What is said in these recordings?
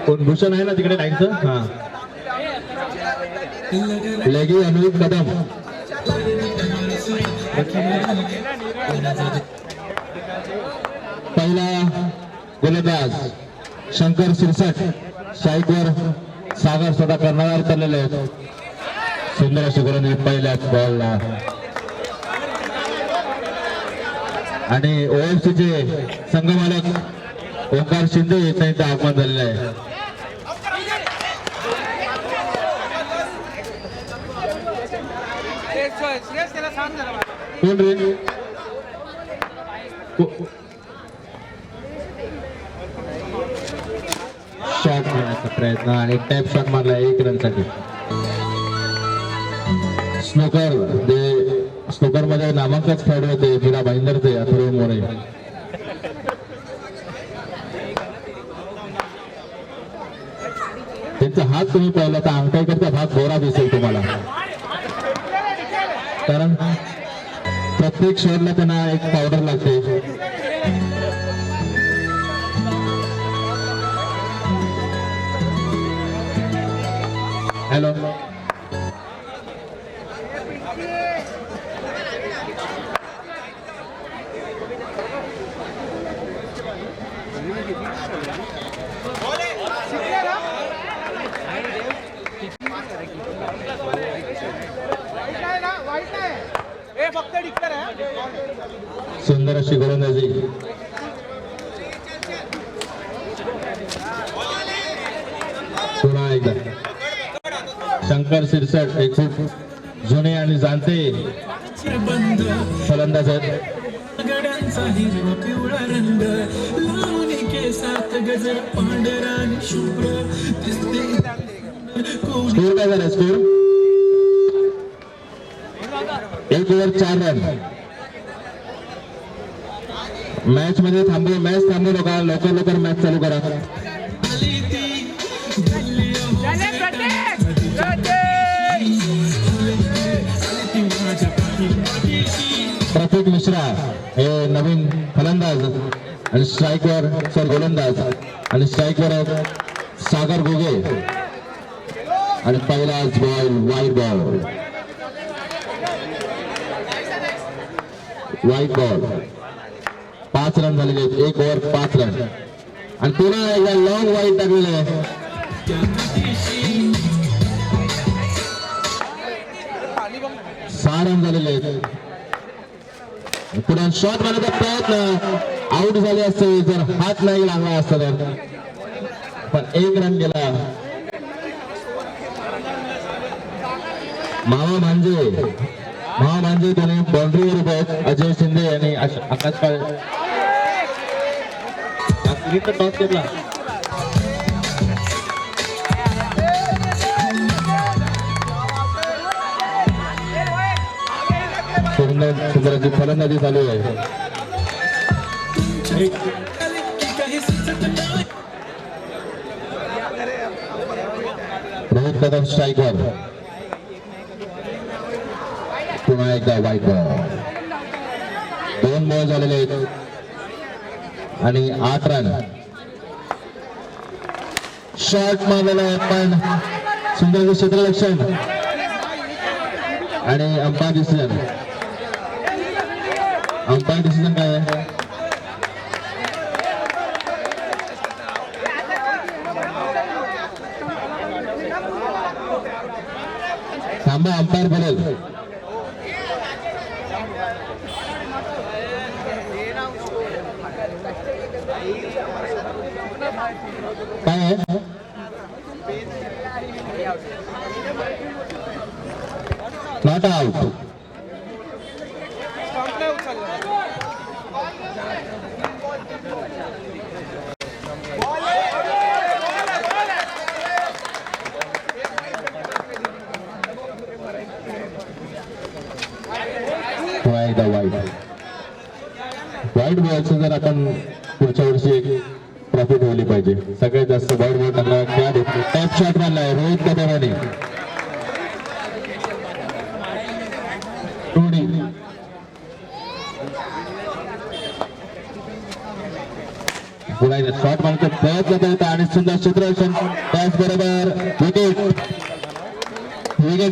कोण भूषण आहे ना तिकडे लाईनचं. हा लेगी अनुरूप कदम. पहिला गोलंदाज शंकर सिरसट. शाईकवर सागर स्वतः कर्णधार चाललेले आहेत. सुंदर अशी गोलंदाजी पहिल्याच बॉलला. आणि ओएफसीचे संघमालक ओंकार शिंदे यांचं इथं आगमन झालेलं आहे. कोण रे? शॉट घेण्याचा प्रयत्न आणि टॅप शॉट मारला 1 रनसाठी. स्नोकर मध्ये नामांकच खेळाडू होते मीरा भाईंदरचे अथर्व मोरे. त्यांचा हात तुम्ही पाहिला तर अंगठ्याकडचा भाग गोरा दिसेल तुम्हाला, कारण प्रत्येक शहरला त्यांना एक पावडर लागते. हॅलो सुंदर अशी गोलंदाजी. पुन्हा एकदा शंकर सिरसट एक खूप जुने आणि जाणते फलंदाज आहेत. स्कोर काय झाला? Score 1 over 4 run. मॅच मध्ये मॅच थांबू नका, लवकर मॅच चालू करा. प्रतीक मिश्रा हे नवीन फलंदाज आणि स्ट्राईकवर गोलंदाज आणि स्ट्राईकवर सागर गोगे. आणि पहिलाच बॉल वाईट बॉल. 5 रन झालेले आहेत. 1 ओव्हर 5 रन. आणि पुन्हा एकदा लॉंग वाईट टाकलेलं आहे. 6 रन झालेले आहेत. पुढे शॉट मारण्याचा प्रयत्न आउट झाले असते जर हात नाही लागला असता तर, पण 1 रन गेला. मामा मांजे त्याने बाउंड्रीवर उभे आहेत. अजय शिंदे आणि आकाश काळे टॉस केला. सुंदर फलंदाजी चालू आहे. रोहित कदम स्ट्राईकवर. पुन्हा एकदा वाईट बॉल. 2 बॉल झालेले आहेत आणि 8 रन. शॉट मारलेला आहे पण सुंदर क्षेत्ररक्षण आणि अंपायर डिसिजन काय आहे? थांबा, अंपायर बोलेल. काय आहे? Not out. वाईट बॉलचं जर आपण पुढच्या वर्षी एक ट्रॉफी ठेवली पाहिजे. सगळ्यात जास्त वाईट बॉल टाकला क्या देतो. टॉप शॉट मारलाय रोहित कदमाने. पुन्हा शॉट मारतो प्रयत्न करत आणि सुंदर क्षेत्ररक्षण त्याचबरोबर विकेट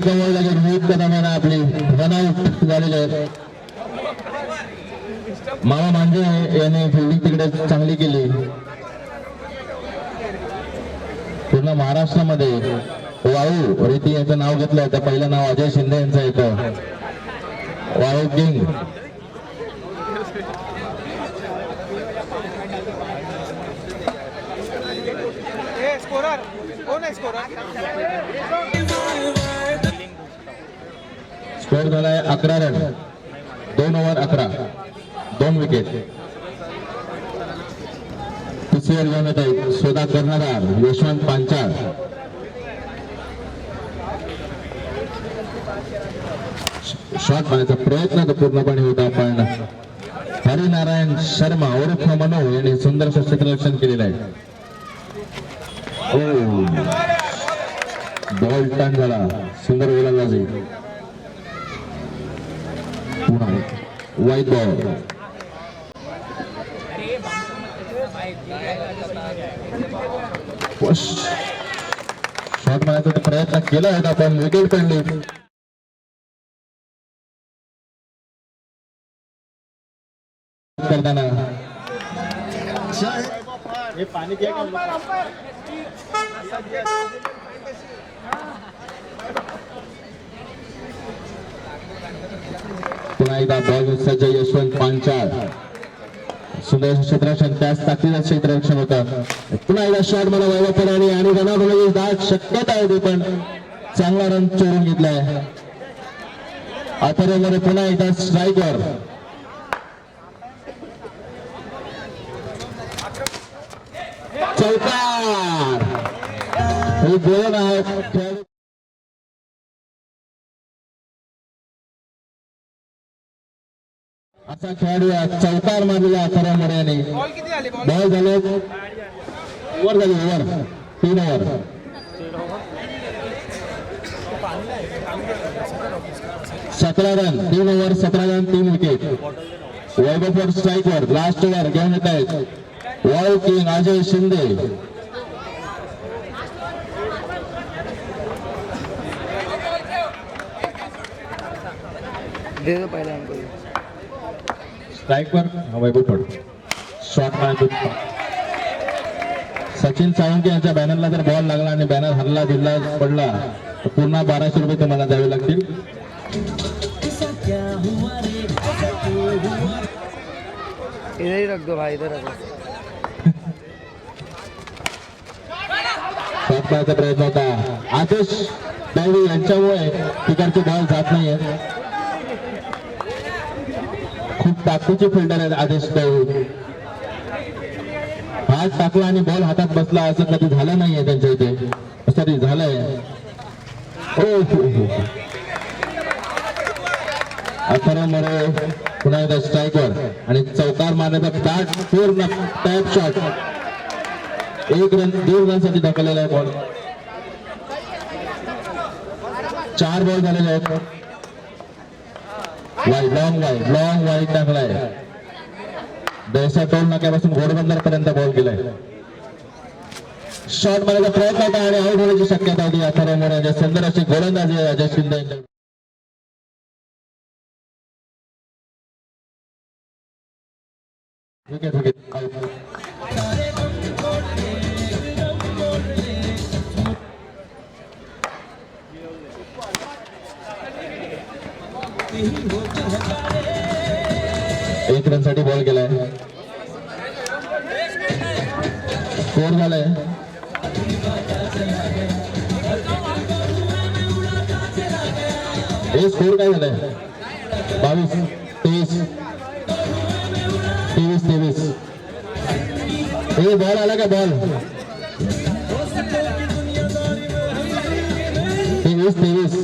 गमावला गेली. रोहित कदमाने आपली रनआउट झालेले आहेत. मामा मांजे यांनी फिल्डिंग तिकडे चांगली केली. पूर्ण महाराष्ट्रामध्ये वाळू रीती यांचं नाव घेतलं होतं. पहिलं नाव अजय शिंदे यांचं येतं, वाळू किंग. स्कोर झालाय 11 रन, 2 ओव्हर 11, 2 विकेट. पिसीवर घेऊन येत आहेत शोधा कर्णधार यशवंत पांचाळ. शॉट मारण्याचा प्रयत्न तर पूर्णपणे होता, पण हरिनारायण शर्मा उर्फ मनू यांनी सुंदर क्षेत्ररक्षण केलेलं आहे. बॉल टर्न झाला, सुंदर गोलंदाजी. पुन्हा वाईट बॉल. शॉट मारण्याचा प्रयत्न केला होता, पण विकेट पडली. करताना पुन्हा एकदा बॉल सज्ज यशवंत पांचाळ. सुंदर क्षेत्ररक्षण, त्याच ताकदीचं क्षेत्ररक्षण होतं. पुन्हा एकदा शॉट मला वैभव पराडे आणि रनआउट दाट शक्यता होती, पण चांगला रन चोरून घेतलाय. अथर्वमध्ये पुन्हा एकदा स्ट्राईकवर. चौकार हे गोल आहे. असा खेळाडू चौकार मारलेला अथर्व मोरे यांनी. बॉल झाले ओव्हर, झाली ओव्हर, 3 ओव्हर. सतरा रन, 3 ओव्हर, 17 रन, 3 विकेट. वैभव स्ट्राईकवर. लास्ट ओव्हर घेऊन येत आहेत वाळू किंग अजय शिंदे. स्ट्राईकवर वैभव. शॉट मारतो सचिन साळुंके यांच्या बॅनरला जर बॉल लागला आणि बॅनर हरला दिला पडला तर पुन्हा 1200 रुपये तुम्हाला द्यावे लागतील. इधर रख दो भाई, इधर रख दो. शॉट मारण्याचा प्रयत्न होता. आदेश दैवी यांच्यामुळे तिकडचे बॉल जात नाहीये. खूप ताकदीचे फिल्डर आहेत आदेश दैवी. हात टाकला आणि बॉल हातात बसला असं कधी झालं नाहीये त्यांच्या इथे. तरी झालंय. अथर्व मोरे पुन्हा एकदा स्ट्राईकवर आणि चौकार मारण्याचा बॅट पूर्ण टॅप शॉट. 1 रन, 2 रन साठी ढकललेला आहे बॉल. 4 बॉल झालेले आहेत. वाईड, लॉंग वाईड टाकलाय. देसा टोल नाक्यापासून घोडबंदर पर्यंत बॉल गेलाय. शॉट मारण्याचा प्रयत्न होता आणि आउट होण्याची शक्यता होती. अथर्व मोरे यांच्या सुंदर अशी गोलंदाजी अजय शिंदे यांच्या. Wicket out. एक रन साठी बॉल गेलाय. स्कोर झालाय हे स्कोर काय झालाय 22-23. हे बॉल आला का बॉल 23-23.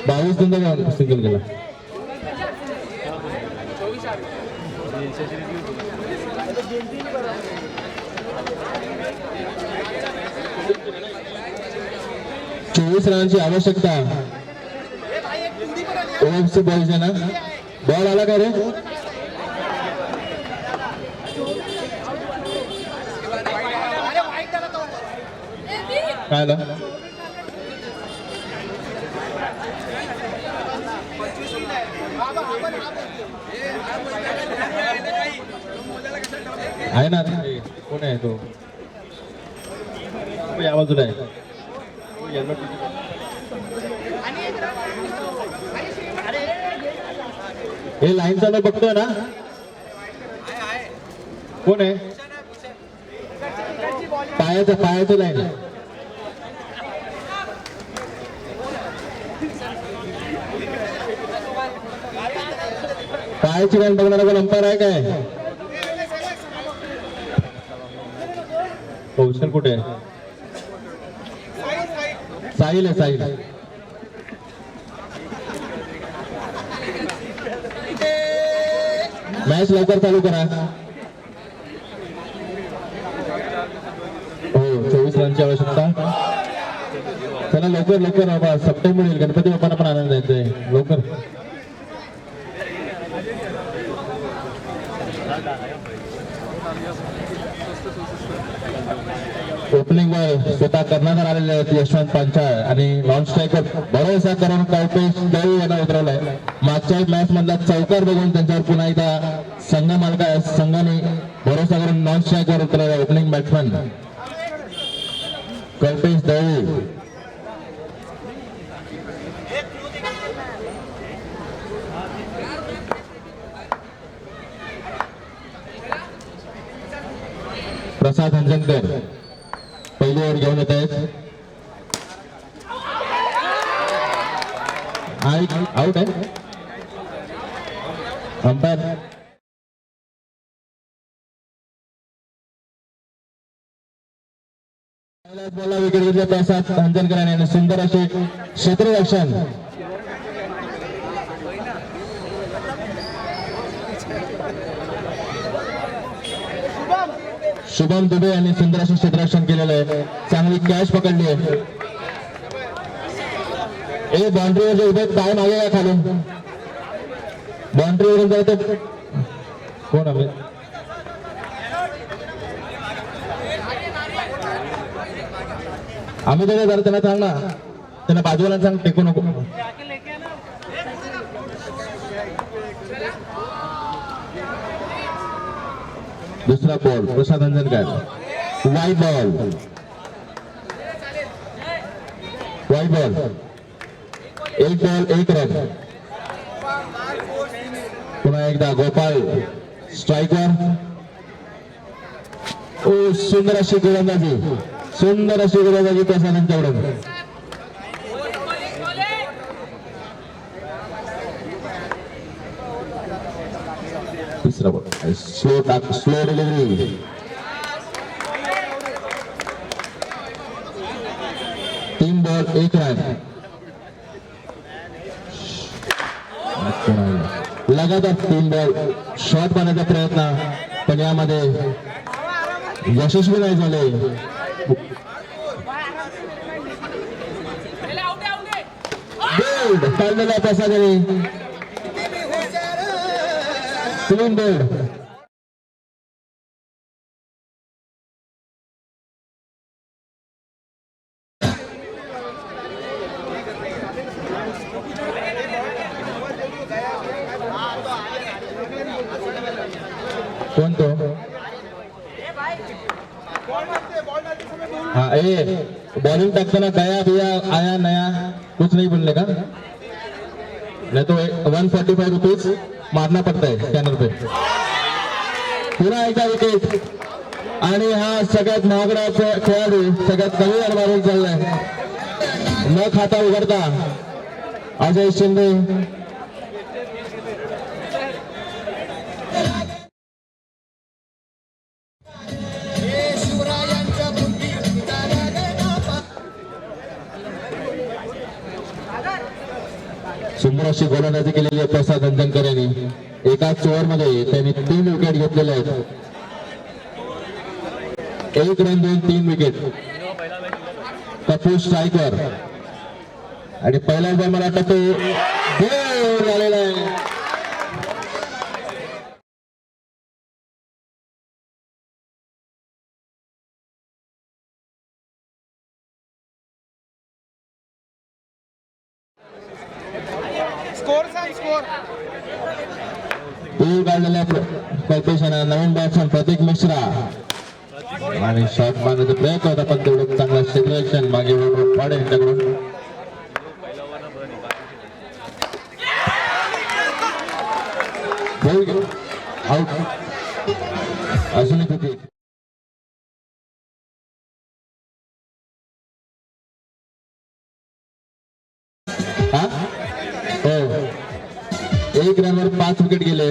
22 नंतर सिंगल गेला. चोवीस रनांची आवश्यकता. ओएफसी बॉयज आहे ना. बॉल आला का रे. काय आलं? आहे ना ते. कोण आहे तो? या बाजूला आहे. हे लाईन चालू बघतोय ना? कोण आहे? पायाचं लाईन. पायाची लाईन बघणारा कोण अंपायर आहे काय? कौशल कुठे आहे? साहिल आहे, साहिल. मॅच लवकर चालू करा. हो, 24 रनची आवश्यकता. चला लवकर लवकर बाबा, सप्टेंबर येईल, गणपती बाप्पांना पण आनंद द्यायचा आहे. लवकर. ओपनिंग वर स्वतः कर्णधार आलेले आहेत यशवंत पांचाळ आणि नॉन स्ट्रायकर भरोसा करून कल्पेश देव यांना उतरवलाय. मागच्या मॅच मधला चौकार बघून त्यांच्यावर पुन्हा एकदा संघाने भरोसा करून नॉन स्ट्रायकर उतरवलाय. Opening batsman Kalpesh Dev. प्रसाद हंजनकर पहिली ओव्हर घेऊन येत आहेत. आउट आहे. अंपायर बॉलला विकेट घेतली प्रसाद हंजनकर यांनी. सुंदर असे क्षेत्ररक्षण. शुभम दुबे यांनी सुंदर असे क्षेत्ररक्षण केलेलं आहे. चांगली कॅच पकडली आहे. हे बाउंड्रीवर जे उभे पाय मागे का खालून बाउंड्रीवरून जायचं कोण आहे? आम्ही जरा त्यांना सांग ना, त्यांना बाजूला सांग टेकू नको. दुसरा बॉल प्रसाद हंजनकर. वाईट बॉल. वाईट बॉल. एक बॉल एक रन. पुन्हा एकदा गोपाळ स्ट्राईकवर. ओ सुंदर अशी गोलंदाजी. सुंदर अशी गोलंदाजी प्रसाद यांच्याकडून. तिसरा बॉल स्लो डिलिव्हरी. तीन बॉल एक रन. लगातार तीन बॉल शॉट मारण्याचा प्रयत्न पण यामध्ये यशस्वी नाही झाले. काढलेला प्रसादाने क्लीन बोल्ड. कौन तो? हाँ ए बॉलिंग टकना गया भैया आया नया कुछ नहीं बोलने का, नहीं तो 145 रुपीज मारना पड़ता है स्कैनर पे. पुन्हा एकदा विकेट आणि हा सगळ्यात महागडा खेळाडू सगळ्यात कमी रन मारून चाललाय न खाता उघडता अजय शिंदे. सुंदर अशी गोलंदाजी केलेली आहे प्रसाद हंजनकर यांनी. एकाच ओव्हर मध्ये त्यांनी 3 विकेट घेतलेले आहेत. 1 रन देऊन 3 विकेट. कपूर स्ट्रायकर आणि पहिला बॉल मला वाटतं तो झालेला आहे. स्कोर सांग स्कोर. पूल काढलेल्या कल्पेशना नवीन बॅट्समन प्रतीक मिश्रा आणि शॉट मारण्याचा प्रयत्न होता पण तेवढं चांगला क्षेत्ररक्षण मागे पाडे यांच्याकडून. आउट अजून एक होती. हो, एक रनवर 5 विकेट गेले.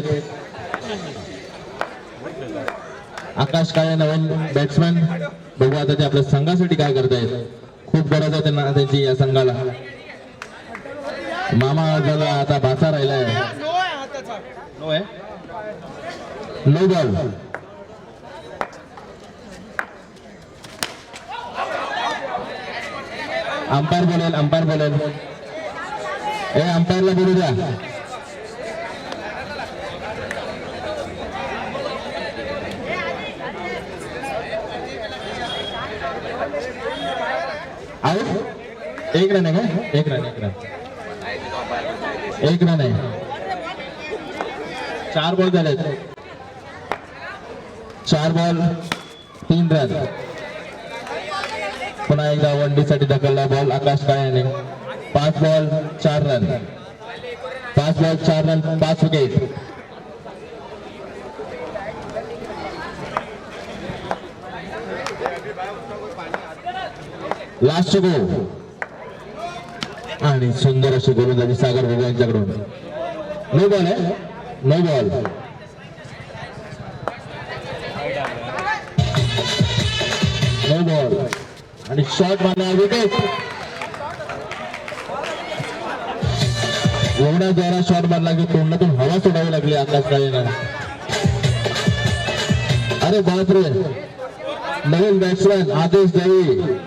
आकाश काळे नवीन बॅट्समॅन. बघू आता ते आपल्या संघासाठी काय करतायत. खूप गरज आहे त्यांना त्यांची या संघाला. मामा जरा आता भाचा राहिलाय. नो आहे हाताचा. नो आहे. No ball. अंपायर बोलेल. अंपायर बोलेल. ए अंपायरला बोलू द्या. आउट. एक रन आहे का. एक रन. एक रन आहे. 4 बॉल झालेत. 4 बॉल 3 रन. पुन्हा एकदा वनडीसाठी ढकलला बॉल आकाश काळेने. 5 ball 4 run. 5 ball 4 run 5 wicket. Last go आणि सुंदर अशी गोलंदाजी सागर भोगा यांच्याकडून. नो बॉल आहे. No ball. नो बॉल आणि शॉट मारला विकेट. एवढा जोरात शॉट मारला की तोंडातून हवा सोडावी लागली आकाश काळेंना. अरे बापरे. नवीन बॅट्समॅन आदेश द्यावी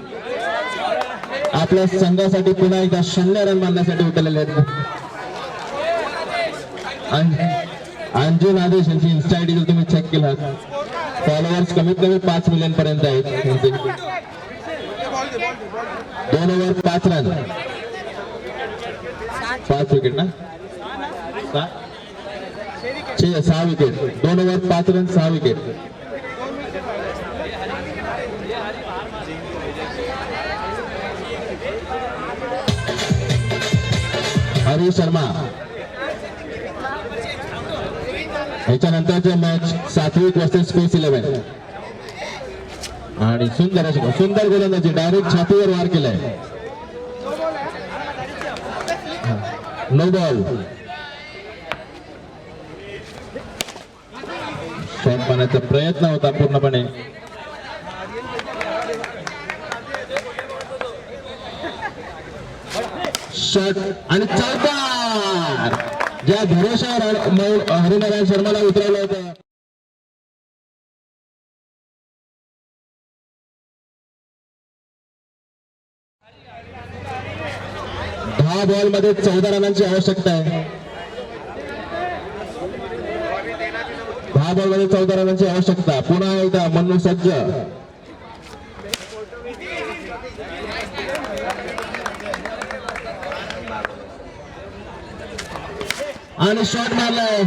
आपल्या संघासाठी पुन्हा एकदा 0 रन मारण्यासाठी उतरलेले आहेत. अंजुन आदेश यांची इन्स्टा आयडी जर तुम्ही चेक केला फॉलोअर्स कमीत कमी 5 मिलियन पर्यंत आहेत. 2 ओव्हर 5 रन 5 विकेट ना. 6 wicket. 2 over 5 run 6 wicket. Hari Sharma. याच्यानंतरचे मॅच सात्विक वर्सेस स्पेस 11 आणि सुंदर गोलंदाजी डायरेक्ट छातीवर वार केलाय. No ball. शॉट मारण्याचा प्रयत्न होता पूर्णपणे. शॉट आणि चौकार. ज्या भरोशावर हरिनारायण शर्माला उतरवलं होतं. दहा बॉल मध्ये 14 रनांची आवश्यकता आहे. 10 बॉल मध्ये 14 रनांची आवश्यकता. पुन्हा एकदा मन्नू सज्ज. आणि शॉट मारलाय.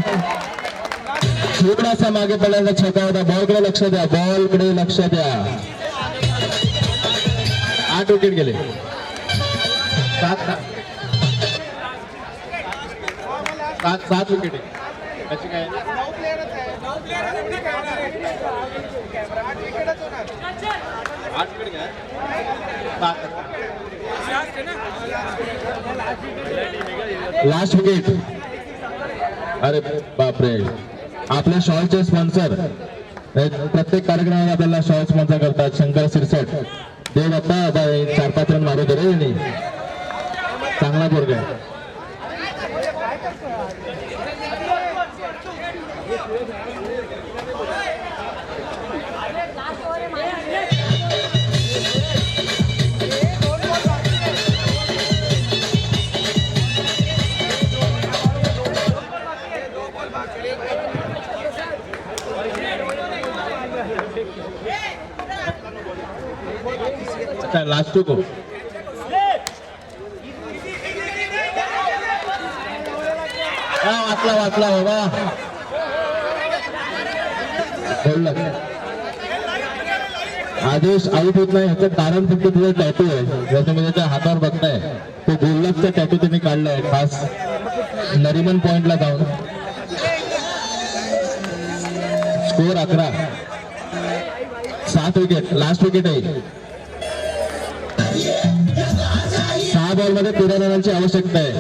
थोडासा मागे पडल्याचा छक्का होता. बॉलकडे लक्ष द्या. बॉलकडे लक्ष द्या. 8 विकेट गेले. 7 विकेट आहे. त्याची काय 9 प्लेयरच आहे. 9 प्लेयर कॅमेरा 8 विकेटच होणार. 8 विकेट काय. Last wicket. अरे बापरे. आपल्या शॉलचे स्पॉन्सर प्रत्येक कार्यक्रमाला आपल्याला शॉल स्पॉन्सर करतात. शंकर सिरसट. देव आता 4-5 रन मारू दे रे. चांगला पोरगा आहे. अच्छा लास्ट को वाचला बाबा बोललं. आदेश आऊट होत नाही ह्याचं कारण फक्त तुझा टॅटू आहे. जर तुम्ही त्याच्या हातावर बघताय तो गोल्डचा टॅटू त्यांनी काढलाय खास नरिमन पॉइंटला जाऊन. स्कोर 11. 7 विकेट लास्ट विकेट आहे. 6 बॉल मध्ये 13 रनांची आवश्यकता आहे.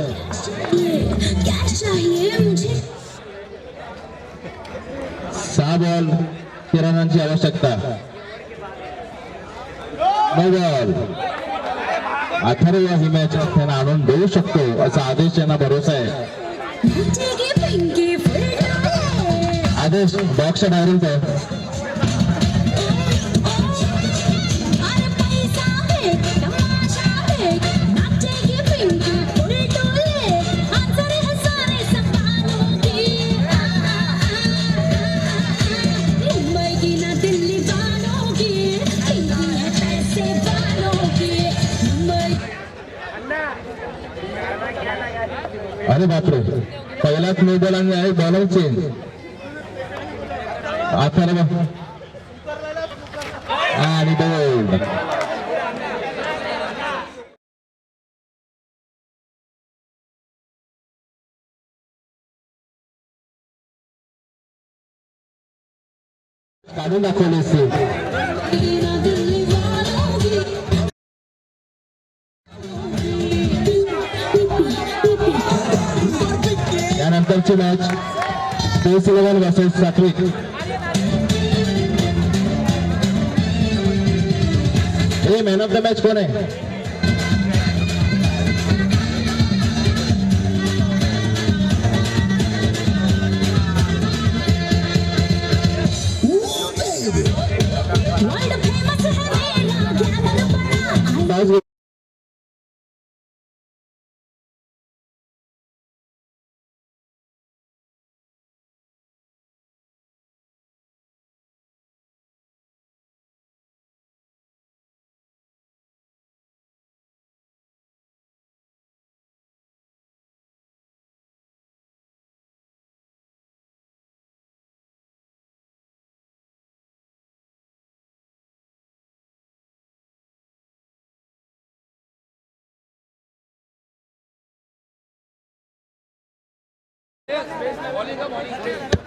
क्या चाहिए मुझे 6 बॉल 13 रनांची आवश्यकता. 9 बॉल. 18वा ही मॅच त्यांना आणून देऊ शकतो असा आदेश यांना भरोसा आहे. मुझे पिंकी फुलडाले आदेश बॉक्सच्या बाहेरून आहे. अरे पैसा है तमाशा है नाचेगी पिंकी फुलडाले आंसर है सारे सपनों की मुंबई की ना दिल्ली वालों की पिंकी है पैसे वालों की मुंबई अरे बापरे पहिलाच नो बॉल आणि आहे बॉलर चेंज. 18 आणि बोल्ड. काढून दाखवले से ना दिल्ली वालों की त्यानंतरची मॅच स्पेस 11 वर्सेस सात्विक. हे मॅन ऑफ द मॅच कोण आहे? वर्ल्ड फेमस है मेरा ग्लैमर बड़ा टॉस घे-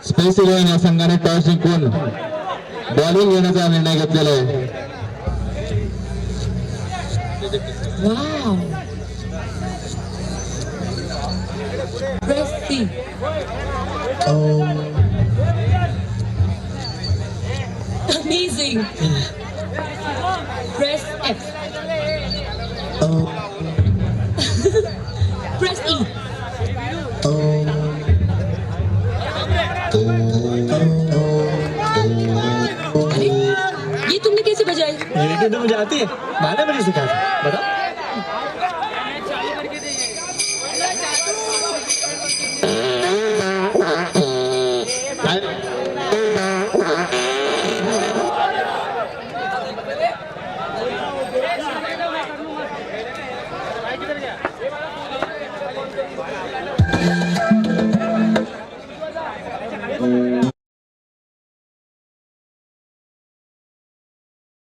स्पेस 11 या संघाने टॉस जिंकून बॉलिंग घेण्याचा निर्णय घेतलेला आहे. Wow. Press C. Amazing. Press F. Press E. अरे, ये तुमने कैसे बजाई? ये तो मुझे आती है, मैंने मुझे सिखाया था, बताओ।